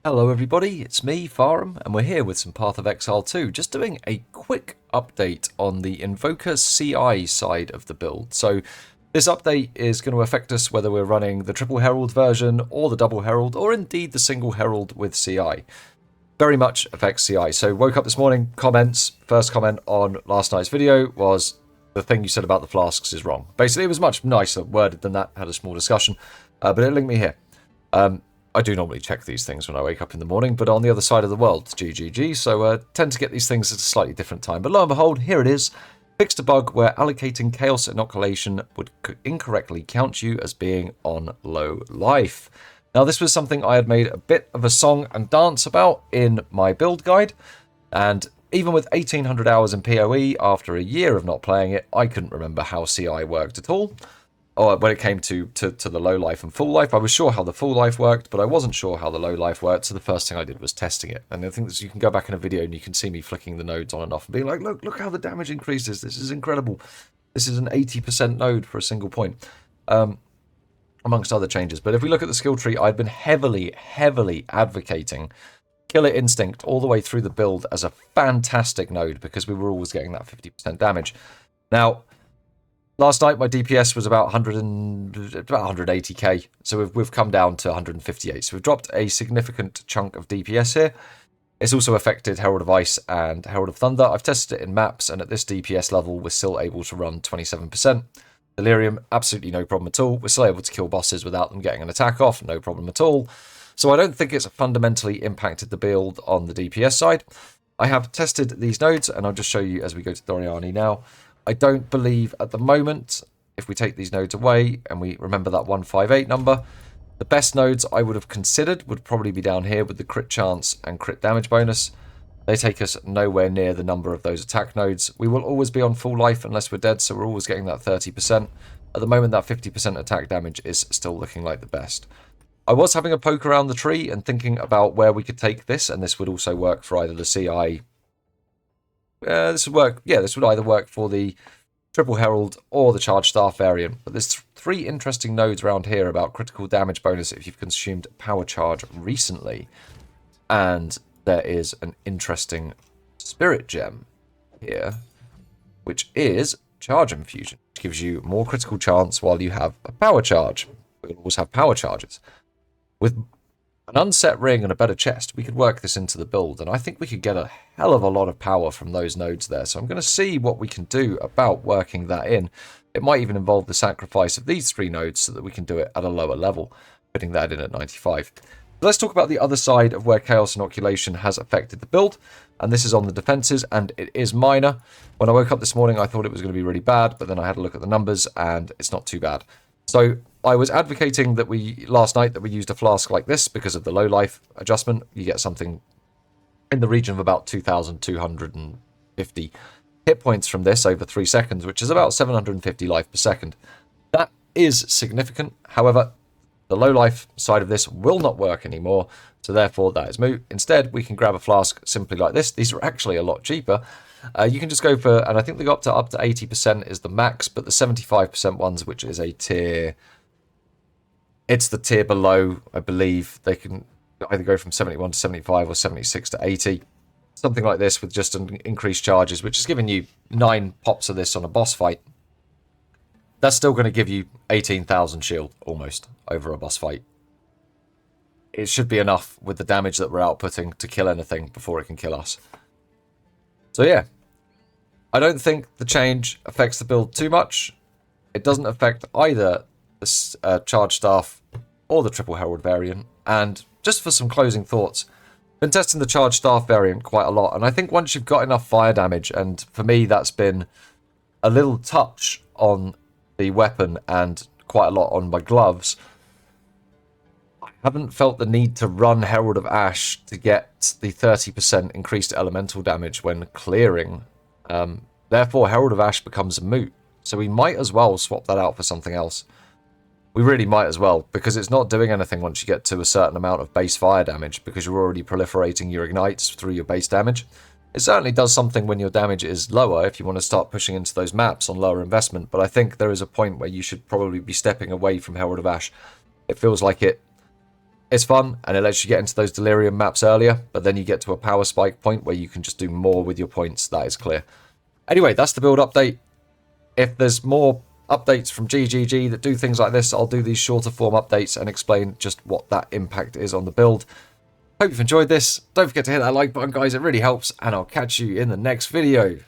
Hello everybody, it's me, Farham, and we're here with some Path of Exile 2, just doing a quick update on the Invoker CI side of the build. So this update is going to affect us whether we're running the Triple Herald version, or the Double Herald, or indeed the Single Herald with CI. Very much affects CI. So woke up this morning, comments, first comment on last night's video was, the thing you said about the flasks is wrong. Basically, it was much nicer worded than that, had a small discussion, but it linked me here. I do normally check these things when I wake up in the morning, but on the other side of the world, GGG, so tend to get these things at a slightly different time. But lo and behold, here it is. Fixed a bug where allocating Chaos Inoculation would incorrectly count you as being on low life. Now, this was something I had made a bit of a song and dance about in my build guide, and even with 1800 hours in PoE, after a year of not playing it, I couldn't remember how CI worked at all. Or when it came to the low life and full life, I was sure how the full life worked, but I wasn't sure how the low life worked, so the first thing I did was testing it. And I think that you can go back in a video and you can see me flicking the nodes on and off and being like, look how the damage increases. This is incredible. This is an 80% node for a single point, amongst other changes. But if we look at the skill tree, I'd been heavily advocating Killer Instinct all the way through the build as a fantastic node because we were always getting that 50% damage. Now, last night, my DPS was about 180k, so we've come down to 158. So we've dropped a significant chunk of DPS here. It's also affected Herald of Ice and Herald of Thunder. I've tested it in maps, and at this DPS level, we're still able to run 27%. Delirium, absolutely no problem at all. We're still able to kill bosses without them getting an attack off, no problem at all. So I don't think it's fundamentally impacted the build on the DPS side. I have tested these nodes, and I'll just show you as we go to Doriani now. I don't believe at the moment, if we take these nodes away and we remember that 158 number, the best nodes I would have considered would probably be down here with the crit chance and crit damage bonus. They take us nowhere near the number of those attack nodes. We will always be on full life unless we're dead, so we're always getting that 30%. At the moment, that 50% attack damage is still looking like the best. I was having a poke around the tree and thinking about where we could take this, and this would also work for either the CI. This would work. Yeah, this would either work for the Triple Herald or the Charge Staff variant. But there's three interesting nodes around here about critical damage bonus if you've consumed Power Charge recently. And there is an interesting Spirit Gem here, which is Charge Infusion, which gives you more critical chance while you have a Power Charge. We'll always have Power Charges. With an unset ring and a better chest, we could work this into the build, and I think we could get a hell of a lot of power from those nodes there. So I'm going to see what we can do about working that in. It might even involve the sacrifice of these three nodes so that we can do it at a lower level, putting that in at 95. But let's talk about the other side of where Chaos Inoculation has affected the build, and this is on the defenses, and it is minor. When I woke up this morning, I thought it was going to be really bad, but then I had a look at the numbers, and it's not too bad. So I was advocating that last night that we used a flask like this because of the low life adjustment. You get something in the region of about 2,250 hit points from this over 3 seconds, which is about 750 life per second. That is significant. However, the low life side of this will not work anymore, so therefore that is moot. Instead, we can grab a flask simply like this. These are actually a lot cheaper. You can just go for, and I think they go up to 80% is the max, but the 75% ones, which is a tier, it's the tier below, I believe. They can either go from 71 to 75 or 76 to 80. Something like this with just an increased charges, which is giving you 9 pops of this on a boss fight. That's still going to give you 18,000 shield, almost, over a boss fight. It should be enough with the damage that we're outputting to kill anything before it can kill us. So yeah, I don't think the change affects the build too much. It doesn't affect either the Charge Staff or the Triple Herald variant. And just for some closing thoughts, been testing the Charge Staff variant quite a lot, and I think once you've got enough fire damage, and for me that's been a little touch on the weapon and quite a lot on my gloves, I haven't felt the need to run Herald of Ash to get the 30% increased elemental damage when clearing. Therefore, Herald of Ash becomes moot. So we might as well swap that out for something else. We really might as well, because it's not doing anything once you get to a certain amount of base fire damage, because you're already proliferating your ignites through your base damage. It certainly does something when your damage is lower if you want to start pushing into those maps on lower investment, but I think there is a point where you should probably be stepping away from Herald of Ash. It feels like it It's fun, and it lets you get into those delirium maps earlier, but then you get to a power spike point where you can just do more with your points. That is clear. Anyway, that's the build update. If there's more updates from GGG that do things like this, I'll do these shorter form updates and explain just what that impact is on the build. Hope you've enjoyed this. Don't forget to hit that like button, guys. It really helps, and I'll catch you in the next video.